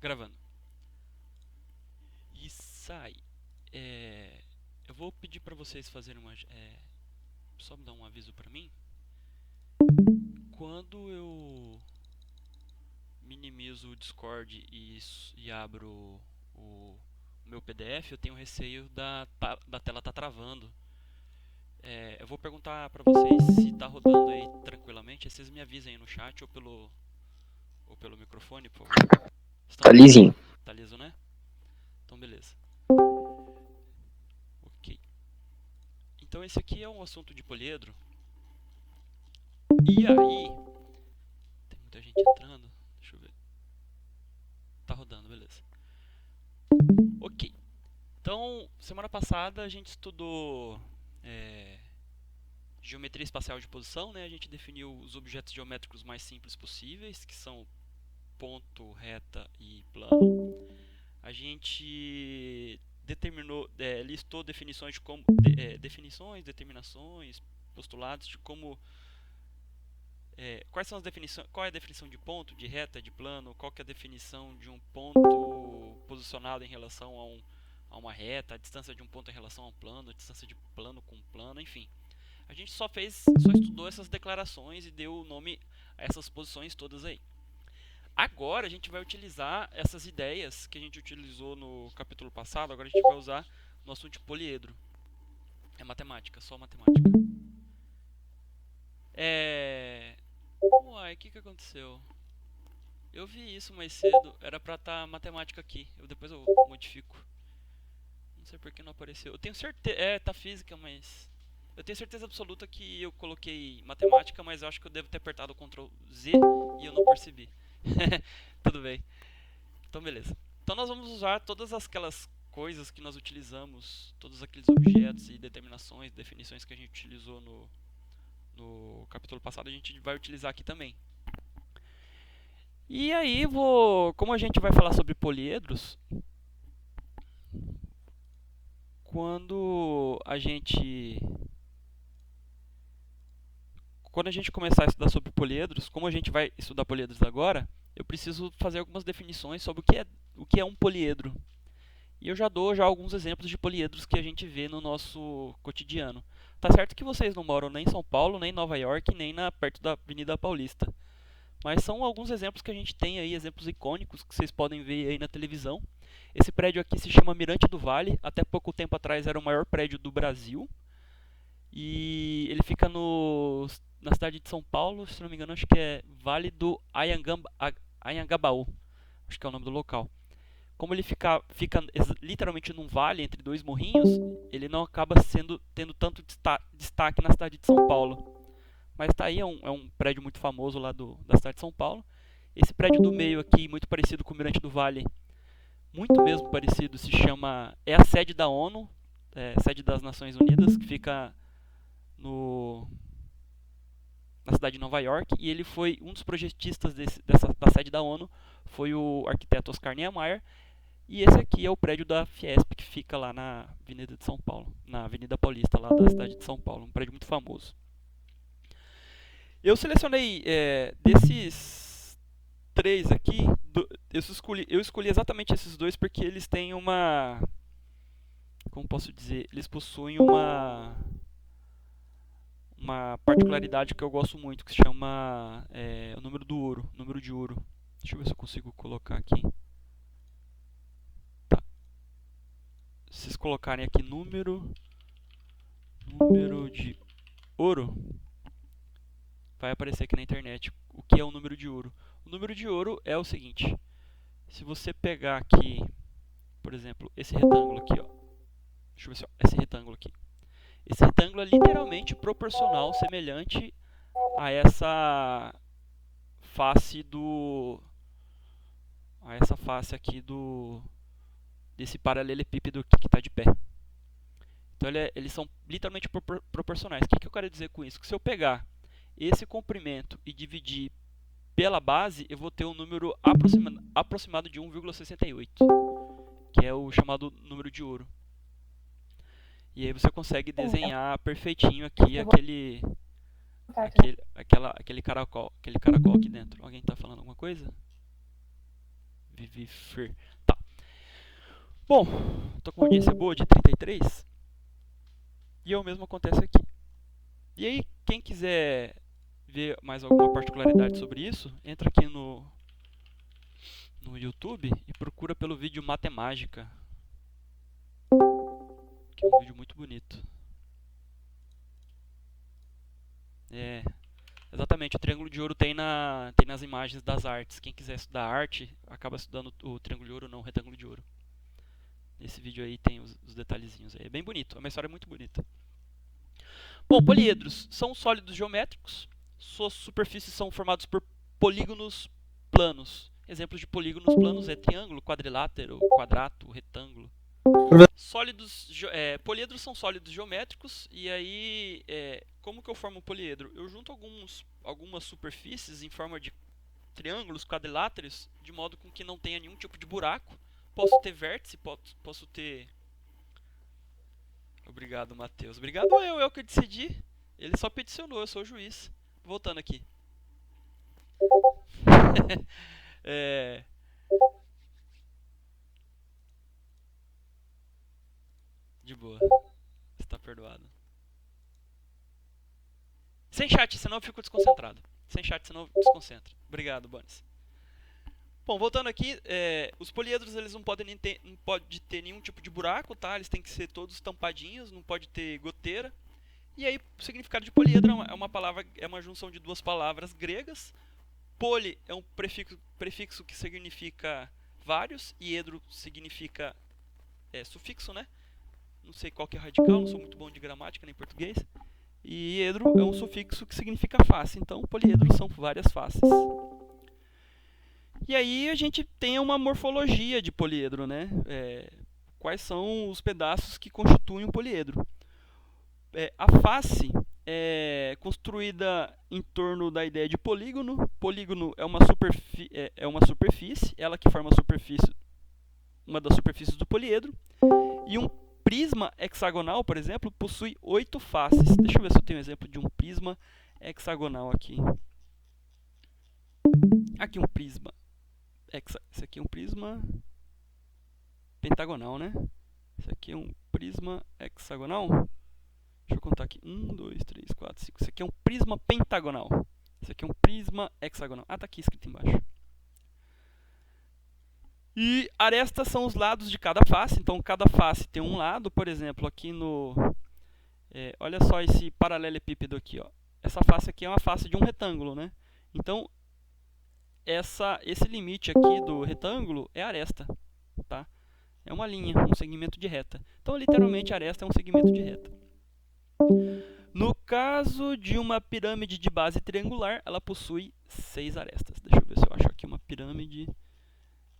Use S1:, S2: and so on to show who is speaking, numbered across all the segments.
S1: Gravando. E sai. Eu vou pedir para vocês fazerem uma. Só me dar um aviso para mim. Quando eu minimizo o Discord e abro o meu PDF, eu tenho receio da tela estar travando. Eu vou perguntar para vocês se está rodando aí tranquilamente. Aí vocês me avisem aí no chat ou pelo microfone, por favor. Estão
S2: Tá
S1: me ouvindo?
S2: lisinho.
S1: Tá liso, né? Então, beleza. Ok. Então, esse aqui é um assunto de poliedro. E aí, tem muita gente entrando. Deixa eu ver. Tá rodando, beleza. Ok. Então, semana passada a gente estudou geometria espacial de posição, né? A gente definiu os objetos geométricos mais simples possíveis, que são ponto, reta e plano. A gente listou definições de como, definições, determinações, postulados de como quais são as definições, qual é a definição de ponto, de reta, de plano, qual que é a definição de um ponto posicionado em relação a uma reta, a distância de um ponto em relação a um plano, a distância de plano com plano, enfim. A gente só estudou essas declarações e deu o nome a essas posições todas aí. Agora a gente vai utilizar essas ideias que a gente utilizou no capítulo passado, agora a gente vai usar no assunto de poliedro. É matemática, só matemática. Uai, o que aconteceu? Eu vi isso mais cedo, era pra estar matemática aqui. Depois eu modifico. Não sei por que não apareceu. Eu tenho certeza. Tá física, mas. Eu tenho certeza absoluta que eu coloquei matemática, mas eu acho que eu devo ter apertado o Ctrl Z e eu não percebi. Tudo bem. Então, beleza. Então, nós vamos usar todas aquelas coisas que nós utilizamos, todos aqueles objetos e determinações, definições que a gente utilizou no capítulo passado, a gente vai utilizar aqui também. E aí, como a gente vai falar sobre poliedros, quando a gente começar a estudar sobre poliedros, como a gente vai estudar poliedros agora, eu preciso fazer algumas definições sobre o que é um poliedro. E eu já dou alguns exemplos de poliedros que a gente vê no nosso cotidiano. Tá certo que vocês não moram nem em São Paulo, nem em Nova York, nem perto da Avenida Paulista. Mas são alguns exemplos que a gente tem aí, exemplos icônicos que vocês podem ver aí na televisão. Esse prédio aqui se chama Mirante do Vale. Até pouco tempo atrás era o maior prédio do Brasil. E ele fica na cidade de São Paulo, se não me engano, acho que é Vale do Anhangabaú. Acho que é o nome do local. Como ele fica literalmente num vale entre dois morrinhos, ele não acaba tendo tanto destaque na cidade de São Paulo. Mas tá aí, é um prédio muito famoso lá da cidade de São Paulo. Esse prédio do meio aqui, muito parecido com o Mirante do Vale, muito mesmo parecido, é a sede da ONU, sede das Nações Unidas, que fica no, na cidade de Nova York, e ele foi um dos projetistas da sede da ONU, foi o arquiteto Oscar Niemeyer, e esse aqui é o prédio da Fiesp, que fica lá na Avenida de São Paulo, na Avenida Paulista, lá da cidade de São Paulo, um prédio muito famoso. Eu selecionei desses três aqui, eu escolhi exatamente esses dois porque eles têm como posso dizer, eles possuem uma particularidade que eu gosto muito, que se chama o número do ouro, número de ouro. Deixa eu ver se eu consigo colocar aqui. Tá. Se vocês colocarem aqui número de ouro, vai aparecer aqui na internet o que é o número de ouro. O número de ouro é o seguinte: se você pegar aqui, por exemplo, esse retângulo aqui, ó. Deixa eu ver se esse retângulo aqui. Esse retângulo é literalmente proporcional, semelhante a essa face aqui desse paralelepípedo que está de pé. Então eles são literalmente proporcionais. O que eu quero dizer com isso? Que se eu pegar esse comprimento e dividir pela base, eu vou ter um número aproximado de 1,68, que é o chamado número de ouro. E aí você consegue desenhar perfeitinho aqui aquele caracol aqui dentro. Alguém está falando alguma coisa? Vivifer. Tá. Bom, tô com uma audiência boa de 33. E o mesmo acontece aqui. E aí, quem quiser ver mais alguma particularidade sobre isso, entra aqui no YouTube e procura pelo vídeo Matemágica, que é um vídeo muito bonito. Exatamente, o Triângulo de Ouro tem nas imagens das artes. Quem quiser estudar arte, acaba estudando o Triângulo de Ouro, não o Retângulo de Ouro. Nesse vídeo aí tem os detalhezinhos aí. É bem bonito, é uma história muito bonita. Bom, poliedros são sólidos geométricos. Suas superfícies são formadas por polígonos planos. Exemplos de polígonos planos é triângulo, quadrilátero, quadrato, retângulo. Poliedros são sólidos geométricos. E aí, como que eu formo um poliedro? Eu junto algumas superfícies em forma de triângulos, quadriláteros, de modo com que não tenha nenhum tipo de buraco. Posso ter vértice, posso ter... Obrigado, Matheus. Obrigado eu que decidi. Ele só peticionou, eu sou o juiz. Voltando aqui. De boa. Está perdoado. Sem chat, senão eu fico desconcentrado. Sem chat, senão eu desconcentro. Obrigado, Bonis. Bom, voltando aqui, os poliedros eles não podem ter nenhum tipo de buraco, tá? Eles têm que ser todos tampadinhos, não pode ter goteira. E aí, o significado de poliedro é uma junção de duas palavras gregas. Poli é um prefixo que significa vários, e edro significa sufixo, né? Não sei qual que é radical, não sou muito bom de gramática nem português. E edro é um sufixo que significa face, então poliedros são várias faces. E aí a gente tem uma morfologia de poliedro, né? Quais são os pedaços que constituem um poliedro? A face é construída em torno da ideia de polígono. Polígono é uma superfície, ela que forma uma das superfícies do poliedro. E um prisma hexagonal, por exemplo, possui 8 faces. Deixa eu ver se eu tenho um exemplo de um prisma hexagonal aqui. Aqui um prisma. Esse aqui é um prisma pentagonal, né? Esse aqui é um prisma hexagonal. Deixa eu contar aqui. 1, 2, 3, 4, 5. Esse aqui é um prisma pentagonal. Esse aqui é um prisma hexagonal. Ah, tá aqui escrito embaixo. E arestas são os lados de cada face. Então, cada face tem um lado. Por exemplo, aqui no... olha só esse paralelepípedo aqui, ó. Essa face aqui é uma face de um retângulo, né? Então, esse limite aqui do retângulo é aresta, tá? É uma linha, um segmento de reta. Então, literalmente, a aresta é um segmento de reta. No caso de uma pirâmide de base triangular, ela possui 6 arestas. Deixa eu ver se eu acho aqui uma pirâmide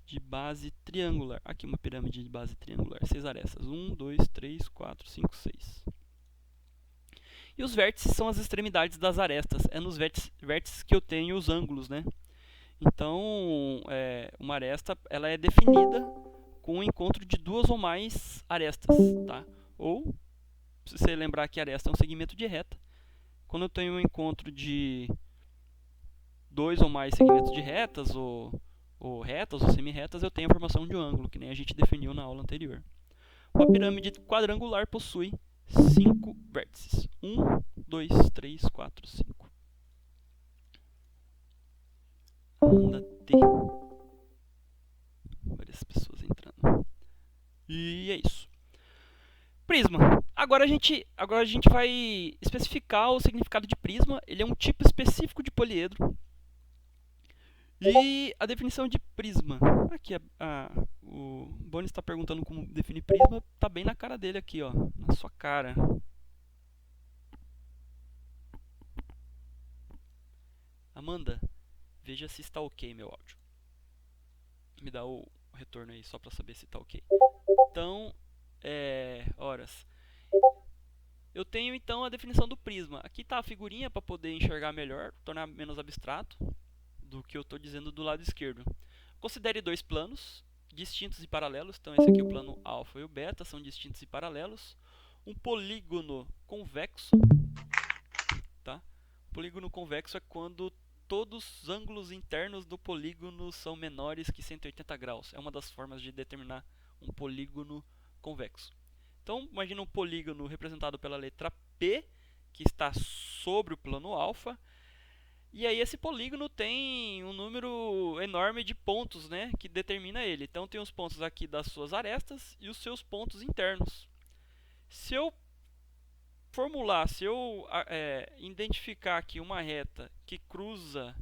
S1: de base triangular. Aqui uma pirâmide de base triangular, 6 arestas. 1, 2, 3, 4, 5, 6. E os vértices são as extremidades das arestas. É nos vértices que eu tenho os ângulos, né? Então, uma aresta ela é definida com o encontro de duas ou mais arestas, tá? Ou, se você lembrar que a aresta é um segmento de reta, quando eu tenho um encontro de dois ou mais segmentos de retas, ou retas ou semi-retas, eu tenho a formação de um ângulo, que nem a gente definiu na aula anterior. Uma pirâmide quadrangular possui 5 vértices. 1, 2, 3, 4, 5. Amanda T. Várias pessoas entrando. E é isso. Prisma. Agora a gente vai especificar o significado de prisma. Ele é um tipo específico de poliedro. E a definição de prisma. Aqui o Bonis está perguntando como definir prisma. Está bem na cara dele aqui, ó, na sua cara. Amanda, veja se está ok meu áudio. Me dá o retorno aí só para saber se está ok. Então, horas. Eu tenho então a definição do prisma. Aqui está a figurinha para poder enxergar melhor, tornar menos abstrato do que eu estou dizendo do lado esquerdo. Considere dois planos distintos e paralelos. Então, esse aqui é o plano alfa e o beta, são distintos e paralelos. Um polígono convexo. Tá? Polígono convexo é quando todos os ângulos internos do polígono são menores que 180 graus. É uma das formas de determinar um polígono convexo. Então, imagina um polígono representado pela letra P, que está sobre o plano alfa. E aí esse polígono tem um número enorme de pontos, né, que determina ele. Então tem os pontos aqui das suas arestas e os seus pontos internos. Se eu identificar aqui uma reta que cruza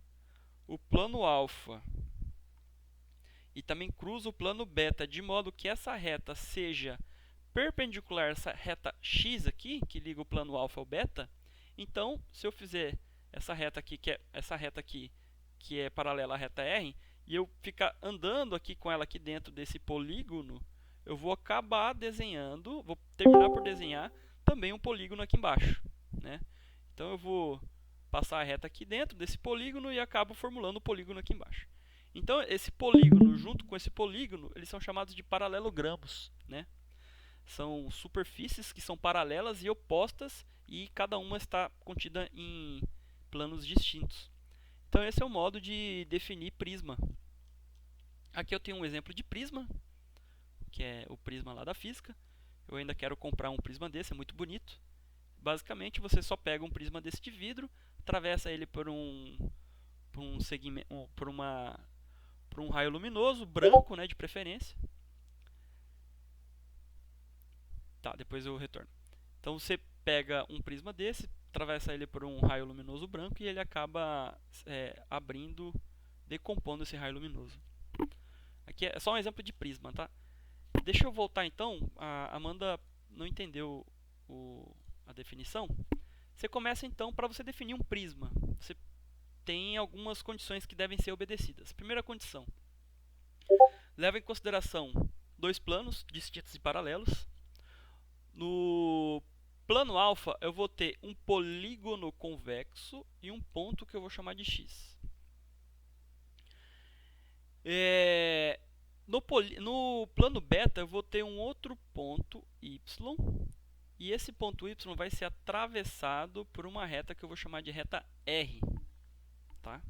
S1: o plano alfa e também cruza o plano beta, de modo que essa reta seja perpendicular a essa reta x aqui, que liga o plano alfa ao beta, então se eu fizer essa reta aqui, que é paralela à reta R, e eu ficar andando aqui com ela aqui dentro desse polígono, eu vou acabar desenhando, vou terminar por desenhar também um polígono aqui embaixo, né? Então eu vou passar a reta aqui dentro desse polígono e acabo formulando o polígono aqui embaixo. Então esse polígono junto com esse polígono, eles são chamados de paralelogramos, né? São superfícies que são paralelas e opostas e cada uma está contida em planos distintos. Então esse é o modo de definir prisma. Aqui eu tenho um exemplo de prisma, que é o prisma lá da física. Eu ainda quero comprar um prisma desse, é muito bonito. Basicamente você só pega um prisma desse de vidro, atravessa ele por um raio luminoso, branco, né, de preferência. Tá, depois eu retorno. Então você pega um prisma desse, atravessa ele por um raio luminoso branco e ele acaba decompondo esse raio luminoso. Aqui é só um exemplo de prisma, tá? Deixa eu voltar então. A Amanda não entendeu a definição. Você começa então, para você definir um prisma, você tem algumas condições que devem ser obedecidas. Primeira condição: leva em consideração dois planos distintos e paralelos. No plano alfa eu vou ter um polígono convexo e um ponto que eu vou chamar de x. No plano beta eu vou ter um outro ponto y, e esse ponto y vai ser atravessado por uma reta que eu vou chamar de reta R. Tá?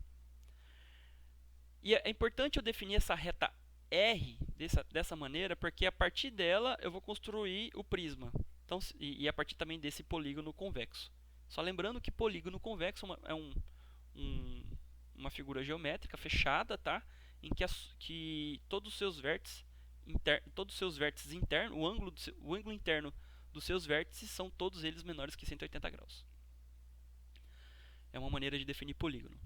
S1: E é importante eu definir essa reta R dessa maneira, porque a partir dela eu vou construir o prisma. Então, e a partir também desse polígono convexo. Só lembrando que polígono convexo é uma figura geométrica fechada, tá? Em que todos os seus vértices internos, o ângulo interno dos seus vértices são todos eles menores que 180 graus. É uma maneira de definir polígono.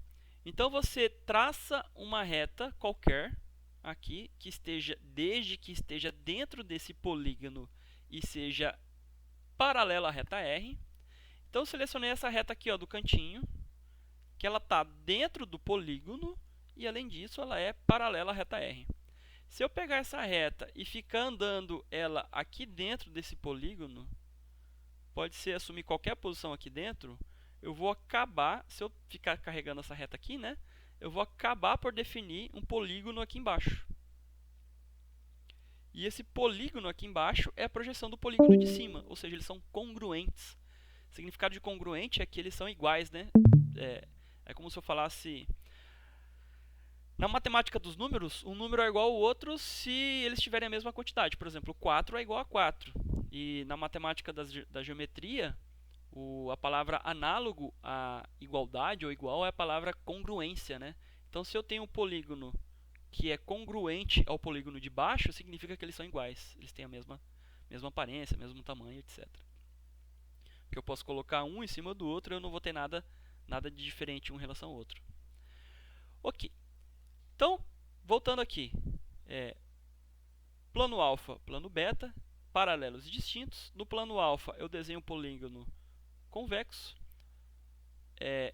S1: Então você traça uma reta qualquer aqui desde que esteja dentro desse polígono e seja paralela à reta R. Então eu selecionei essa reta aqui, ó, do cantinho, que ela está dentro do polígono e além disso ela é paralela à reta R. Se eu pegar essa reta e ficar andando ela aqui dentro desse polígono, pode ser assumir qualquer posição aqui dentro, eu vou acabar, se eu ficar carregando essa reta aqui, né, eu vou acabar por definir um polígono aqui embaixo. E esse polígono aqui embaixo é a projeção do polígono de cima, ou seja, eles são congruentes. O significado de congruente é que eles são iguais, né? É como se eu falasse... Na matemática dos números, um número é igual ao outro se eles tiverem a mesma quantidade. Por exemplo, 4 é igual a 4. E na matemática da geometria, a palavra análogo a igualdade ou igual é a palavra congruência, né? Então, se eu tenho um polígono que é congruente ao polígono de baixo, significa que eles são iguais. Eles têm a mesma aparência, mesmo tamanho, etc. Que eu posso colocar um em cima do outro e eu não vou ter nada de diferente um em relação ao outro. Ok. Então, voltando aqui. Plano alfa, plano beta, paralelos e distintos. No plano alfa eu desenho um polígono convexo.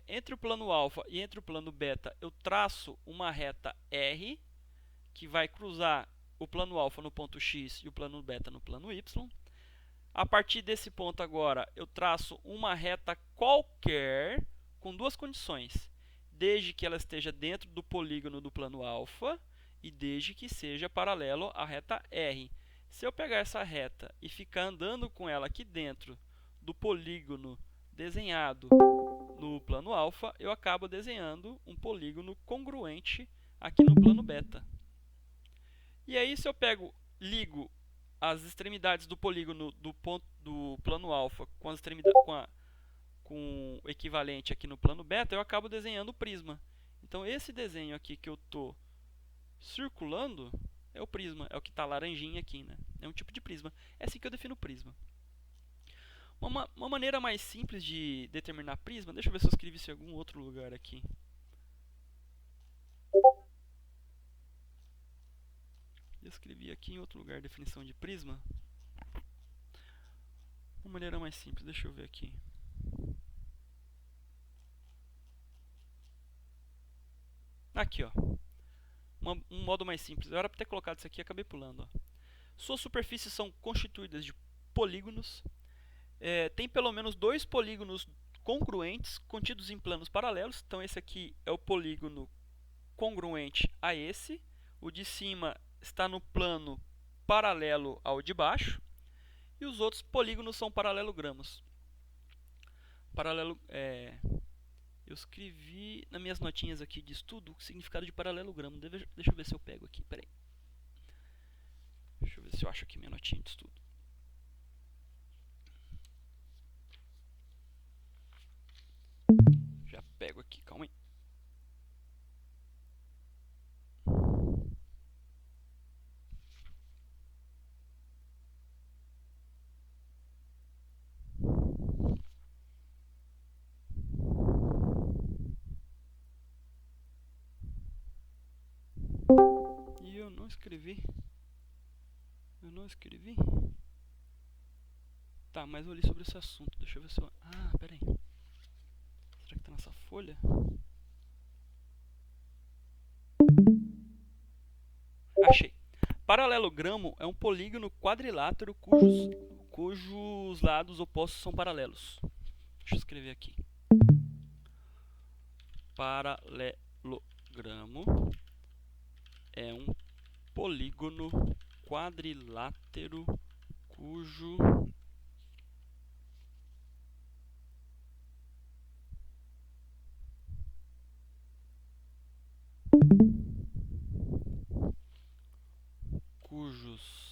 S1: Entre o plano alfa e entre o plano beta eu traço uma reta R, que vai cruzar o plano alfa no ponto X e o plano beta no plano Y. A partir desse ponto agora, eu traço uma reta qualquer com duas condições. Desde que ela esteja dentro do polígono do plano alfa e desde que seja paralelo à reta R. Se eu pegar essa reta e ficar andando com ela aqui dentro do polígono desenhado no plano alfa, eu acabo desenhando um polígono congruente aqui no plano beta. E aí, se eu ligo as extremidades do polígono do plano alfa com as extremidades com o equivalente aqui no plano beta, eu acabo desenhando o prisma. Então, esse desenho aqui que eu estou circulando é o prisma, é o que está laranjinha aqui, né? É um tipo de prisma. É assim que eu defino o prisma. Uma maneira mais simples de determinar prisma, deixa eu ver se eu escrevi isso em algum outro lugar aqui. Eu escrevi aqui em outro lugar definição de prisma. Uma maneira mais simples, deixa eu ver aqui. Aqui, ó. Um modo mais simples. Eu era para ter colocado isso aqui e acabei pulando. Ó. Suas superfícies são constituídas de polígonos. Tem pelo menos 2 polígonos congruentes contidos em planos paralelos. Então, esse aqui é o polígono congruente a esse. O de cima está no plano paralelo ao de baixo. E os outros polígonos são paralelogramos. Eu escrevi nas minhas notinhas aqui de estudo o significado de paralelogramo. Deixa eu ver se eu pego aqui. Peraí. Deixa eu ver se eu acho aqui minha notinha de estudo. Já pego aqui, calma aí. E eu não escrevi. Tá, mas eu li sobre esse assunto. Deixa eu ver se eu... Ah, peraí. Será que tá nessa folha? Achei. Paralelogramo é um polígono quadrilátero cujos lados opostos são paralelos. Deixa eu escrever aqui. Paralelogramo é um polígono quadrilátero cujos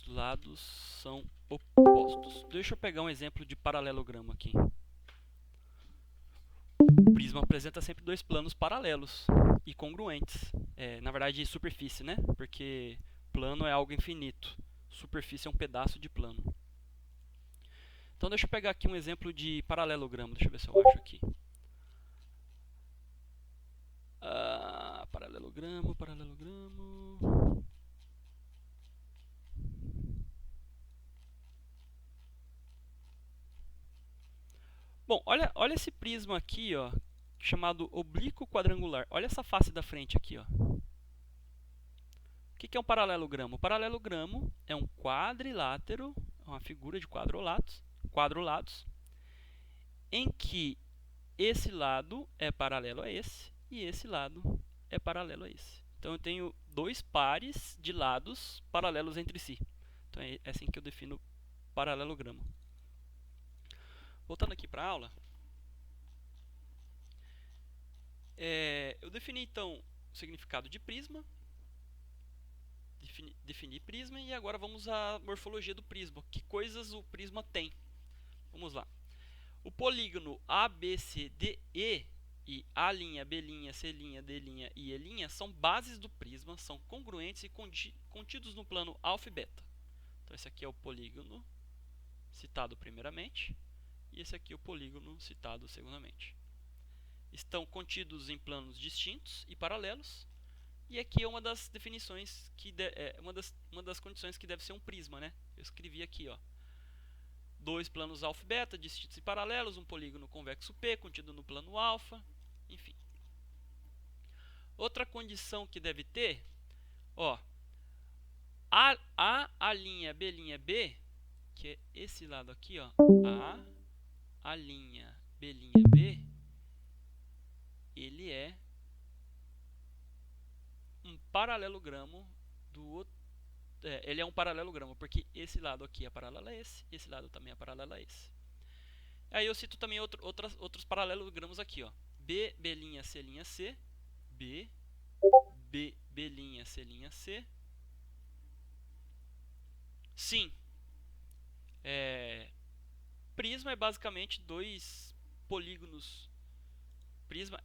S1: lados são opostos. Deixa eu pegar um exemplo de paralelogramo aqui. O prisma apresenta sempre 2 planos paralelos e congruentes. Na verdade, superfície, né? Porque plano é algo infinito. Superfície é um pedaço de plano. Então, deixa eu pegar aqui um exemplo de paralelogramo. Deixa eu ver se eu acho aqui. Paralelogramo. Bom, olha esse prisma aqui, ó, chamado oblíquo quadrangular. Olha essa face da frente aqui, ó. O que é um paralelogramo? O paralelogramo é um quadrilátero, uma figura de quadrolados, em que esse lado é paralelo a esse e esse lado é paralelo a esse. Então eu tenho 2 pares de lados paralelos entre si. Então é assim que eu defino paralelogramo. Voltando aqui para a aula, eu defini então o significado de prisma, defini prisma e agora vamos à morfologia do prisma. Que coisas o prisma tem? Vamos lá. O polígono ABCDE e A', B', C', D', I, E' são bases do prisma, são congruentes e contidos no plano alfa e beta. Então esse aqui é o polígono citado primeiramente e esse aqui é o polígono citado segundamente. Estão contidos em planos distintos e paralelos. E aqui é uma das definições uma das condições que deve ser um prisma, né? Eu escrevi aqui, ó. 2 planos alfa e beta, distintos e paralelos, um polígono convexo P, contido no plano alfa, enfim. Outra condição que deve ter, ó, A', B', B, que é esse lado aqui, ó, A', B', B, ele é um paralelogramo do outro. Ele é um paralelogramo, porque esse lado aqui é paralelo a esse, e esse lado também é paralelo a esse. Aí eu cito também outros paralelogramos aqui, ó. B, B', C', B, B, B', C', Sim, prisma é basicamente dois polígonos. Prisma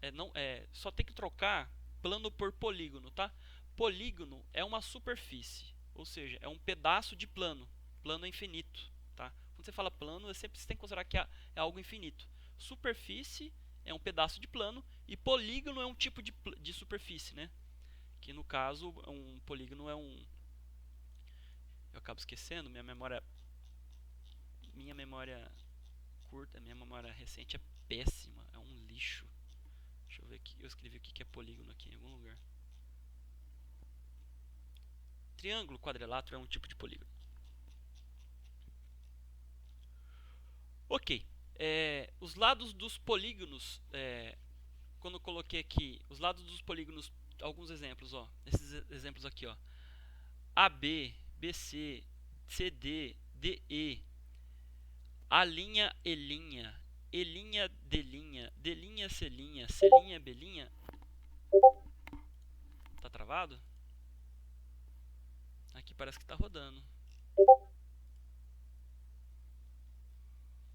S1: só tem que trocar plano por polígono, tá? Polígono é uma superfície, ou seja, é um pedaço de plano. Plano é infinito, tá? Quando você fala plano, sempre você tem que considerar que é algo infinito. Superfície é um pedaço de plano e polígono é um tipo de superfície, né? Que no caso, um polígono é um... Eu acabo esquecendo, minha memória curta, minha memória recente é péssima, é um lixo. Deixa eu ver aqui, eu escrevi o que é polígono aqui em algum lugar. Triângulo, quadrilátero é um tipo de polígono. Ok, os lados dos polígonos, quando eu coloquei aqui, os lados dos polígonos, alguns exemplos, ó, esses exemplos aqui, ó, AB, BC, CD, DE, A'E', E'D'E', D'E', C'E', B'E'. Tá travado? Aqui parece que tá rodando.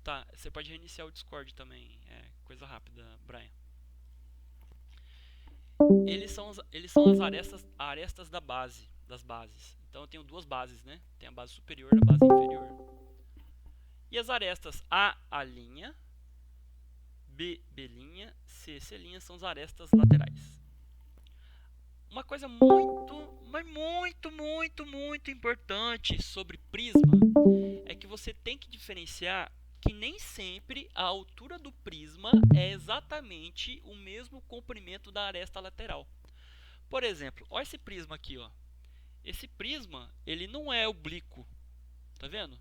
S1: Tá, você pode reiniciar o Discord também. É coisa rápida, Brian. Eles são as arestas das bases. Então eu tenho duas bases, né? Tem a base superior e a base inferior. E as arestas A'E', B'E', C'E' são as arestas laterais. Uma coisa muito importante sobre prisma é que você tem que diferenciar que nem sempre a altura do prisma é exatamente o mesmo comprimento da aresta lateral. Por exemplo, olha esse prisma aqui, ó. Esse prisma, ele não é oblíquo, tá vendo?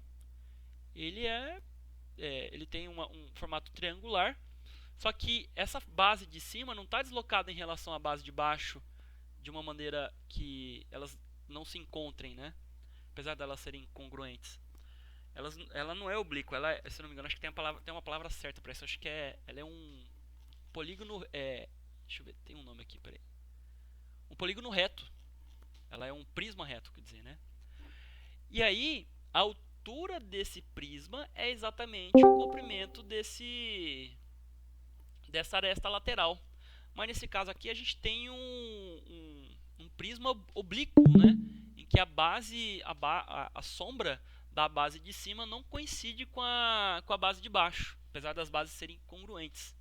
S1: Ele tem um formato triangular, só que essa base de cima não está deslocada em relação à base de baixo de uma maneira que elas não se encontrem, né? Apesar de elas serem congruentes. Ela não é oblíqua, se não me engano, acho que tem uma palavra certa para isso. Acho que ela é um polígono. Deixa eu ver, tem um nome aqui, peraí. Um polígono reto. Ela é um prisma reto, quer dizer, né? E aí, a altura desse prisma é exatamente o comprimento dessa aresta lateral. Mas nesse caso aqui a gente tem um prisma oblíquo, né? Em que a sombra da base de cima não coincide com a base de baixo, apesar das bases serem congruentes.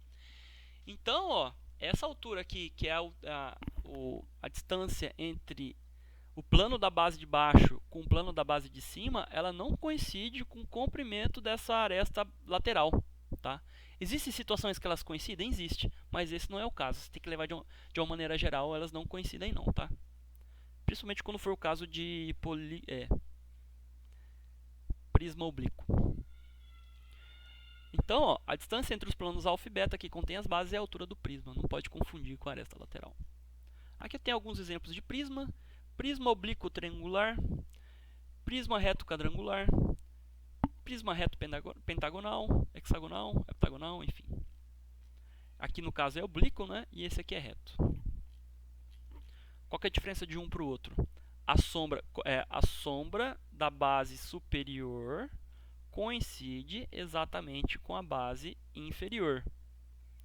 S1: Então, ó, essa altura aqui, que é a distância entre o plano da base de baixo com o plano da base de cima, ela não coincide com o comprimento dessa aresta lateral, tá? Existem situações que elas coincidem? Existe, mas esse não é o caso. Você tem que levar de uma maneira geral, elas não coincidem não, tá? Principalmente quando for o caso de prisma oblíquo. Então, ó, a distância entre os planos alfa e beta que contém as bases é a altura do prisma. Não pode confundir com a aresta lateral. Aqui tem alguns exemplos de prisma. Prisma oblíquo triangular, prisma reto quadrangular, prisma reto pentagonal, hexagonal, heptagonal, enfim. Aqui no caso é oblíquo, né? E esse aqui é reto. Qual que é a diferença de um para o outro? A sombra da base superior coincide exatamente com a base inferior.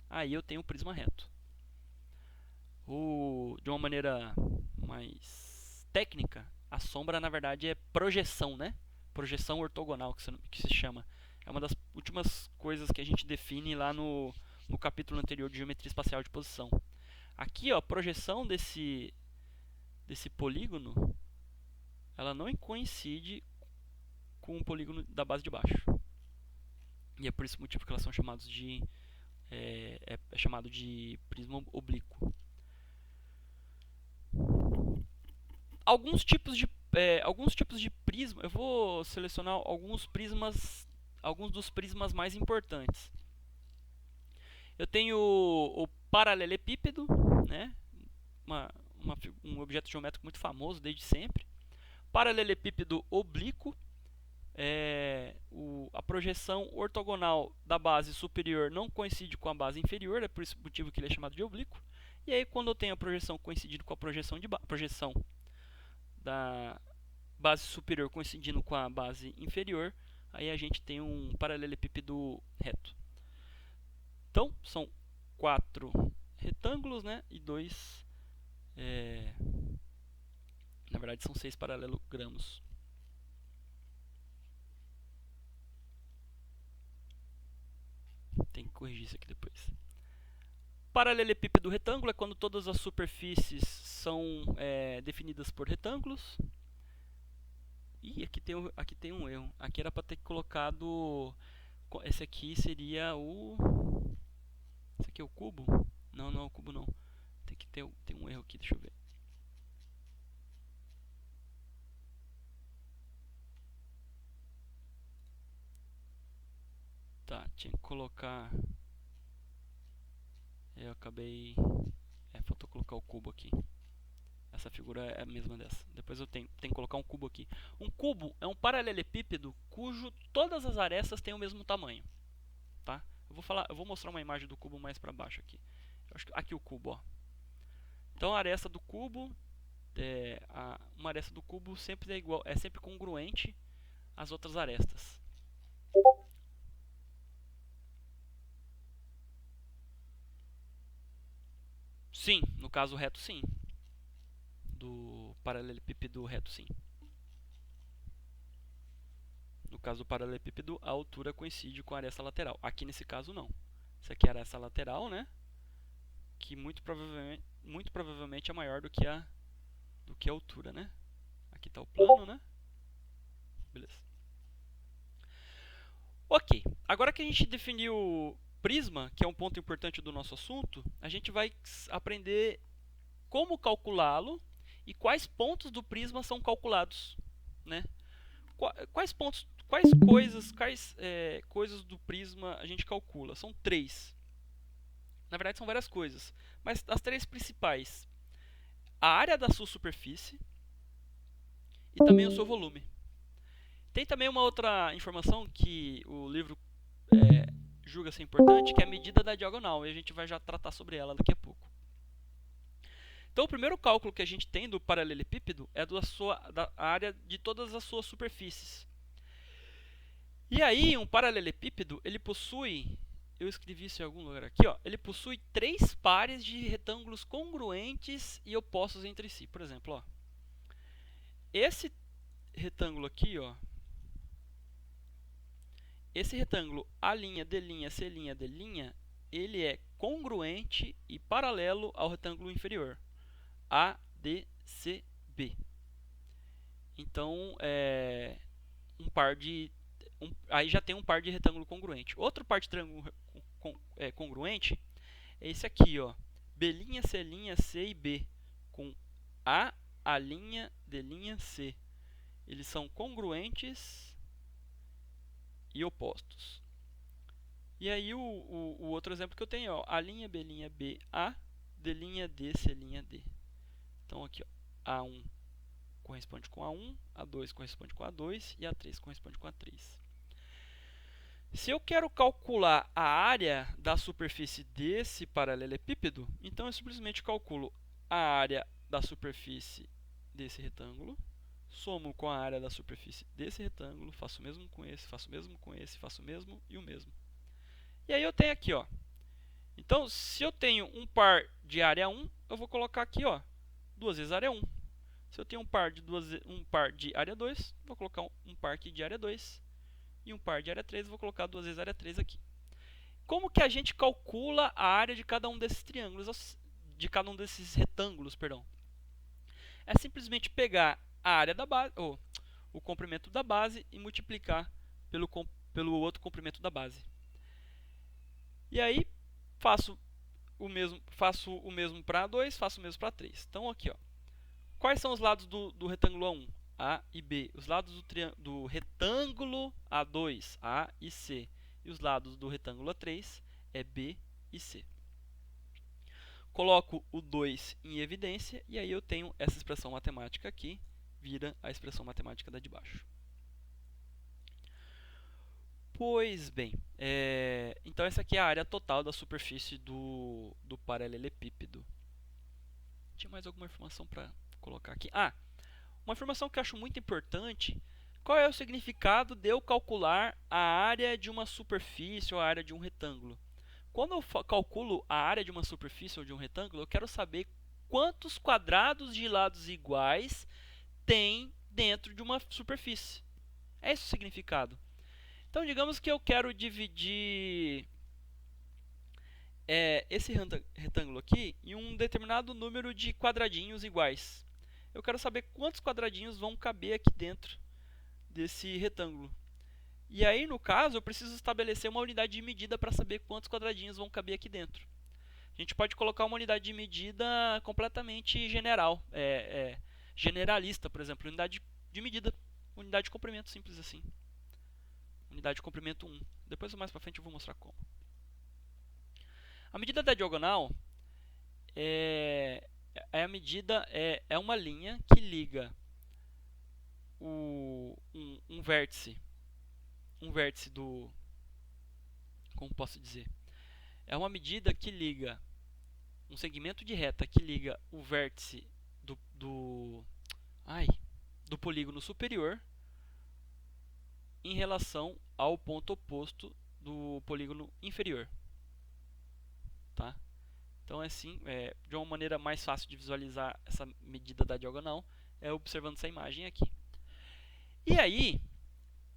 S1: Aí eu tenho o prisma reto. De uma maneira mais técnica, a sombra na verdade é projeção, né? Projeção ortogonal que se chama. É uma das últimas coisas que a gente define lá no capítulo anterior de geometria espacial de posição. Aqui, ó, a projeção desse polígono, ela não coincide com o polígono da base de baixo. E é por esse motivo que elas são chamadas de chamado de prisma oblíquo. Alguns tipos de prisma, eu vou selecionar alguns dos prismas mais importantes. Eu tenho o paralelepípedo, né? Um objeto geométrico muito famoso desde sempre. Paralelepípedo oblíquo, a projeção ortogonal da base superior não coincide com a base inferior, é por esse motivo que ele é chamado de oblíquo. E aí, quando eu tenho a projeção coincidindo com a projeção da base superior coincidindo com a base inferior, aí a gente tem um paralelepípedo reto. Então, são 4 retângulos, né, e 2, na verdade são 6 paralelogramos. Tem que corrigir isso aqui depois. Paralelepípedo retângulo é quando todas as superfícies são definidas por retângulos. Ih, aqui tem um erro. Aqui era para ter colocado... Esse aqui seria o... Esse aqui é o cubo? Não, não é o cubo não. Tem um erro aqui, deixa eu ver. Tá, tinha que colocar... Eu acabei... faltou colocar o cubo aqui. Essa figura é a mesma dessa. Depois eu tenho que colocar um cubo aqui. Um cubo é um paralelepípedo cujo todas as arestas têm o mesmo tamanho. Tá? Eu vou mostrar uma imagem do cubo mais para baixo aqui. Aqui o cubo, ó. Então a aresta do cubo, uma aresta do cubo sempre é igual, é sempre congruente às outras arestas. Sim, no caso reto, sim. Do paralelepípedo reto, sim. No caso do paralelepípedo, a altura coincide com a aresta lateral. Aqui nesse caso, não. Isso aqui é a aresta lateral, né? Que muito provavelmente é maior do que a altura, né? Aqui está o plano, né? Beleza. Ok. Agora que a gente definiu o prisma, que é um ponto importante do nosso assunto, a gente vai aprender como calculá-lo e quais pontos do prisma são calculados, né? Quais pontos, quais coisas do prisma a gente calcula? São 3. Na verdade, são várias coisas, mas as 3 principais: a área da sua superfície e também o seu volume. Tem também uma outra informação que o livro julga ser importante, que é a medida da diagonal, e a gente vai já tratar sobre ela daqui a pouco. Então, o primeiro cálculo que a gente tem do paralelepípedo é da área de todas as suas superfícies. E aí, um paralelepípedo, ele possui... Eu escrevi isso em algum lugar aqui, ó. Ele possui 3 pares de retângulos congruentes e opostos entre si. Por exemplo, ó, esse retângulo aqui, ó, esse retângulo A', D', C', D', ele é congruente e paralelo ao retângulo inferior, ADCB. Então, aí já tem um par de retângulo congruente. Outro par de triângulo congruente é esse aqui, ó, B', C', C e B, com A', D', C. Eles são congruentes e opostos. E aí o outro exemplo que eu tenho, ó, A', B', B, A, D', D, C', D. Então aqui, ó, A1 corresponde com A1, A2 corresponde com A2 e A3 corresponde com A3. Se eu quero calcular a área da superfície desse paralelepípedo, então eu simplesmente calculo a área da superfície desse retângulo, somo com a área da superfície desse retângulo, faço o mesmo com esse, faço o mesmo com esse, faço o mesmo e o mesmo. E aí eu tenho aqui, ó. Então, se eu tenho um par de área 1, eu vou colocar aqui, ó, 2 vezes área 1. Se eu tenho um par de área 2, vou colocar um par aqui de área 2. E um par de área 3, vou colocar 2 vezes área 3 aqui. Como que a gente calcula a área de cada um desses triângulos, de cada um desses retângulos, perdão? É simplesmente pegar a área da base, ou o comprimento da base e multiplicar pelo outro comprimento da base. E aí faço o mesmo para 2, faço o mesmo para 3. Então aqui, ó. Quais são os lados do retângulo A1? A e B. Os lados do retângulo A2, A e C. E os lados do retângulo A3 é B e C. Coloco o 2 em evidência e aí eu tenho essa expressão matemática aqui, vira a expressão matemática da de baixo. Pois bem, então essa aqui é a área total da superfície do paralelepípedo. Tinha mais alguma informação para colocar aqui? Uma informação que eu acho muito importante. Qual é o significado de eu calcular a área de uma superfície ou a área de um retângulo? Quando eu calculo a área de uma superfície ou de um retângulo, eu quero saber quantos quadrados de lados iguais tem dentro de uma superfície. É esse o significado. Então, digamos que eu quero dividir esse retângulo aqui em um determinado número de quadradinhos iguais. Eu quero saber quantos quadradinhos vão caber aqui dentro desse retângulo. E aí, no caso, eu preciso estabelecer uma unidade de medida para saber quantos quadradinhos vão caber aqui dentro. A gente pode colocar uma unidade de medida completamente generalista, por exemplo, unidade de medida, unidade de comprimento, simples assim. Unidade de comprimento 1. Depois, mais para frente, eu vou mostrar como. A medida da diagonal a medida é uma linha que liga um vértice do... Como posso dizer? É uma medida que liga um segmento de reta que liga o vértice do polígono superior em relação ao ponto oposto do polígono inferior. Tá? Então, assim, de uma maneira mais fácil de visualizar essa medida da diagonal é observando essa imagem aqui. E aí,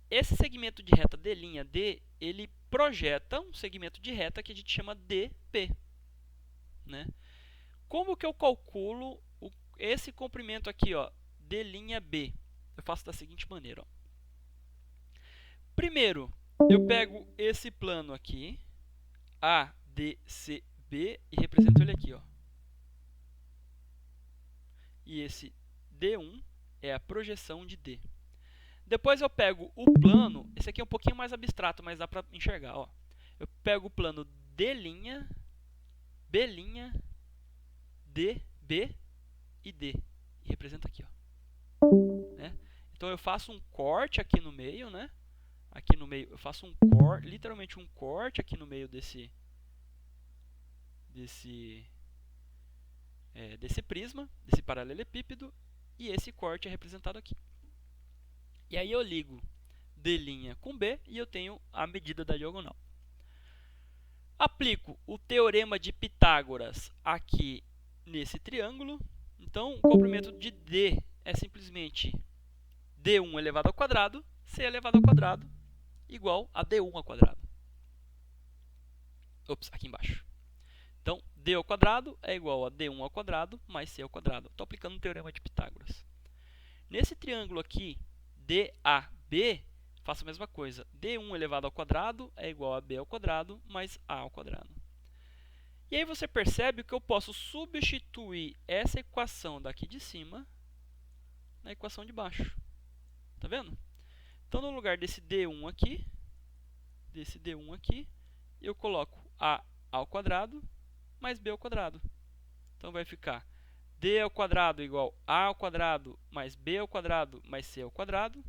S1: esse segmento de reta d'D, ele projeta um segmento de reta que a gente chama dP. Né? Como que eu calculo esse comprimento aqui, ó, d'B? Eu faço da seguinte maneira. Ó. Primeiro, eu pego esse plano aqui, ADCB, e represento ele aqui. Ó. E esse D1 é a projeção de D. Depois eu pego o plano, esse aqui é um pouquinho mais abstrato, mas dá para enxergar. Ó. Eu pego o plano D', B', D, B e D. E representa aqui. Ó. Né? Então eu faço um corte aqui no meio, né? Aqui no meio eu faço um corte, literalmente um corte aqui no meio desse prisma, desse paralelepípedo, e esse corte é representado aqui. E aí eu ligo D' com B e eu tenho a medida da diagonal. Aplico o teorema de Pitágoras aqui nesse triângulo. Então, o comprimento de D é simplesmente D1 elevado ao quadrado, C elevado ao quadrado, igual a D1 ao quadrado. Ops, aqui embaixo. Então, D ao quadrado é igual a D1 ao quadrado mais C ao quadrado. Estou aplicando o teorema de Pitágoras. Nesse triângulo aqui, DAB, faço a mesma coisa. D1 elevado ao quadrado é igual a B ao quadrado mais A ao quadrado. E aí você percebe que eu posso substituir essa equação daqui de cima na equação de baixo. Tá vendo? Então, no lugar desse D1 aqui, eu coloco A ao quadrado mais B ao quadrado. Então, vai ficar D ao quadrado igual A ao quadrado mais B ao quadrado mais C ao quadrado.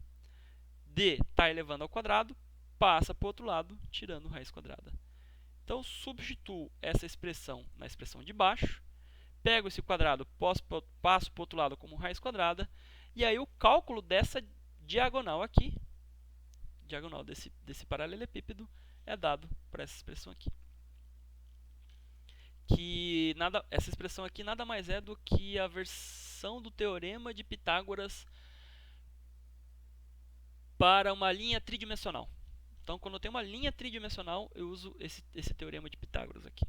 S1: D está elevando ao quadrado, passa para o outro lado, tirando raiz quadrada. Então, substituo essa expressão na expressão de baixo, pego esse quadrado, passo para o outro lado como raiz quadrada, e aí o cálculo dessa diagonal aqui, diagonal desse paralelepípedo, é dado para essa expressão aqui. Essa expressão aqui nada mais é do que a versão do teorema de Pitágoras para uma linha tridimensional. Então, quando eu tenho uma linha tridimensional, eu uso esse teorema de Pitágoras aqui.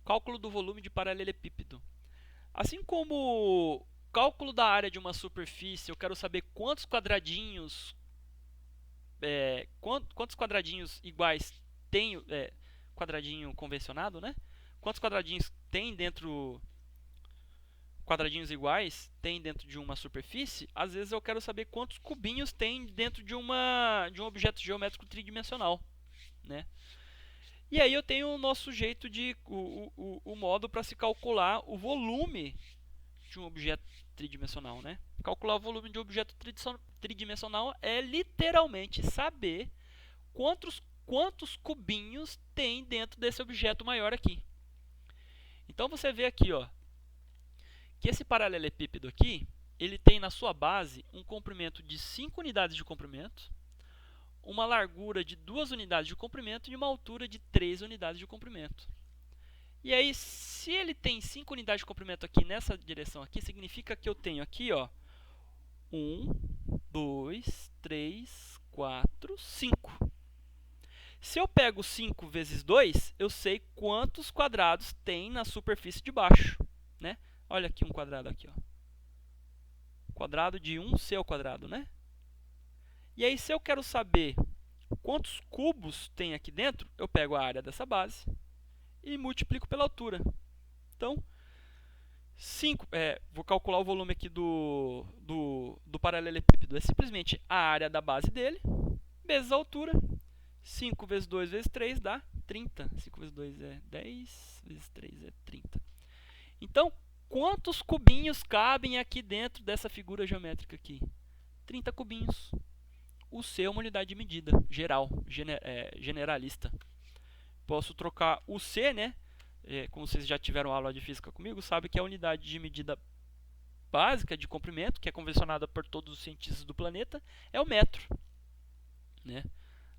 S1: Cálculo do volume de paralelepípedo. Assim como o cálculo da área de uma superfície, eu quero saber quantos quadradinhos iguais tem quadradinho convencionado, né? Quantos quadradinhos tem dentro quadradinhos iguais tem dentro de uma superfície, às vezes eu quero saber quantos cubinhos tem dentro de um objeto geométrico tridimensional, né? E aí eu tenho o nosso jeito o modo para se calcular o volume de um objeto tridimensional, né? Calcular o volume de um objeto tridimensional é literalmente saber quantos cubinhos tem dentro desse objeto maior aqui. Então você vê aqui, ó, que esse paralelepípedo aqui, ele tem na sua base um comprimento de 5 unidades de comprimento, uma largura de 2 unidades de comprimento e uma altura de 3 unidades de comprimento. E aí, se ele tem 5 unidades de comprimento aqui nessa direção aqui, significa que eu tenho aqui, ó, 1, 2, 3, 4, 5. Se eu pego 5 vezes 2, eu sei quantos quadrados tem na superfície de baixo, né? Olha aqui um quadrado aqui, ó. Quadrado de 1c ao quadrado, né? E aí, se eu quero saber quantos cubos tem aqui dentro, eu pego a área dessa base e multiplico pela altura. Então, vou calcular o volume aqui do paralelepípedo. É simplesmente a área da base dele, vezes a altura. 5 vezes 2 vezes 3 dá 30. 5 vezes 2 é 10, vezes 3 é 30. Então, quantos cubinhos cabem aqui dentro dessa figura geométrica aqui? 30 cubinhos. O C é uma unidade de medida geral, generalista. Posso trocar o C, né? Como vocês já tiveram aula de física comigo, sabe que é a unidade de medida básica de comprimento, que é convencionada por todos os cientistas do planeta, é o metro. Né?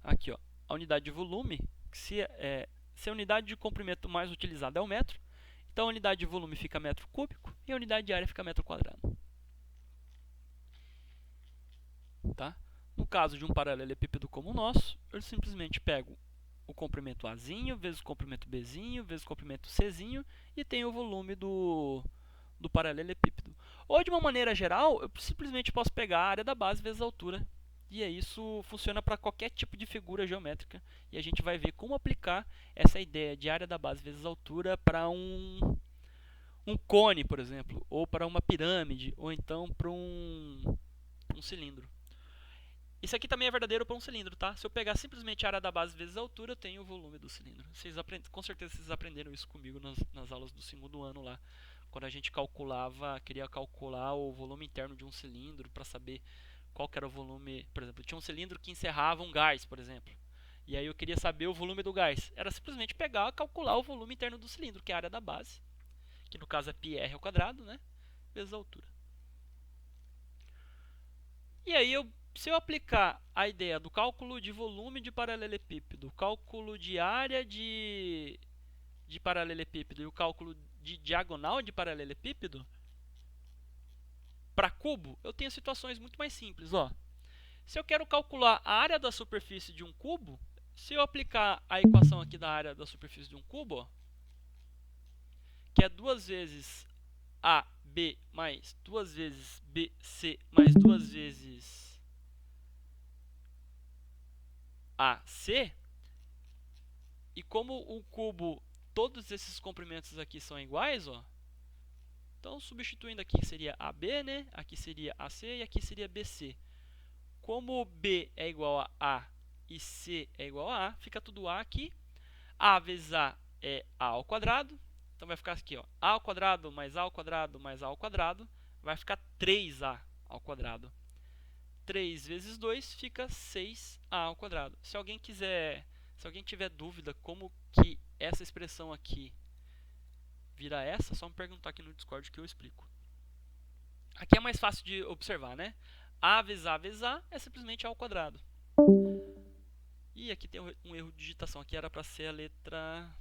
S1: Aqui, ó, a unidade de volume, se a unidade de comprimento mais utilizada é o metro, então a unidade de volume fica metro cúbico e a unidade de área fica metro quadrado. Tá? No caso de um paralelepípedo como o nosso, eu simplesmente pego o comprimento Azinho vezes o comprimento Bzinho vezes o comprimento Czinho e tenho o volume do paralelepípedo. Ou, de uma maneira geral, eu simplesmente posso pegar a área da base vezes a altura. E isso funciona para qualquer tipo de figura geométrica. E a gente vai ver como aplicar essa ideia de área da base vezes altura para um cone, por exemplo, ou para uma pirâmide, ou então para um cilindro. Isso aqui também é verdadeiro para um cilindro, tá? Se eu pegar simplesmente a área da base vezes a altura, eu tenho o volume do cilindro. Com certeza vocês aprenderam isso comigo nas aulas do segundo ano lá. Quando a gente queria calcular o volume interno de um cilindro para saber qual que era o volume. Por exemplo, tinha um cilindro que encerrava um gás, por exemplo. E aí eu queria saber o volume do gás. Era simplesmente pegar e calcular o volume interno do cilindro, que é a área da base, que no caso é πr ao quadrado, né? Vezes a altura. E aí, se eu aplicar a ideia do cálculo de volume de paralelepípedo, cálculo de área de paralelepípedo e o cálculo de diagonal de paralelepípedo para cubo, eu tenho situações muito mais simples. Ó. Se eu quero calcular a área da superfície de um cubo, se eu aplicar a equação aqui da área da superfície de um cubo, ó, que é 2 vezes AB mais 2 vezes BC mais 2 vezes AC, e como o cubo, todos esses comprimentos aqui são iguais, ó, então substituindo aqui seria AB, né? Aqui seria AC e aqui seria BC. Como B é igual a e C é igual a fica tudo A aqui. A vezes A é A ao quadrado. Então vai ficar aqui, ó, A ao quadrado mais A ao quadrado mais A ao quadrado. Vai ficar 3A ao quadrado. 3 vezes 2 fica 6A ao quadrado. Se alguém tiver dúvida como que essa expressão aqui vira essa, é só me perguntar aqui no Discord que eu explico. Aqui é mais fácil de observar, né? A vezes A é simplesmente A ao quadrado. E aqui tem um erro de digitação. Aqui era para ser a letra...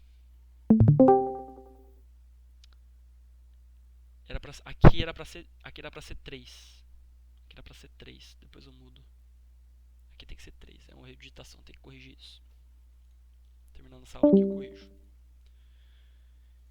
S1: Aqui era para ser 3. Aqui era para ser 3. Depois eu mudo. Aqui tem que ser 3. É um erro de digitação. Tem que corrigir isso. Terminando essa aula aqui eu corrijo.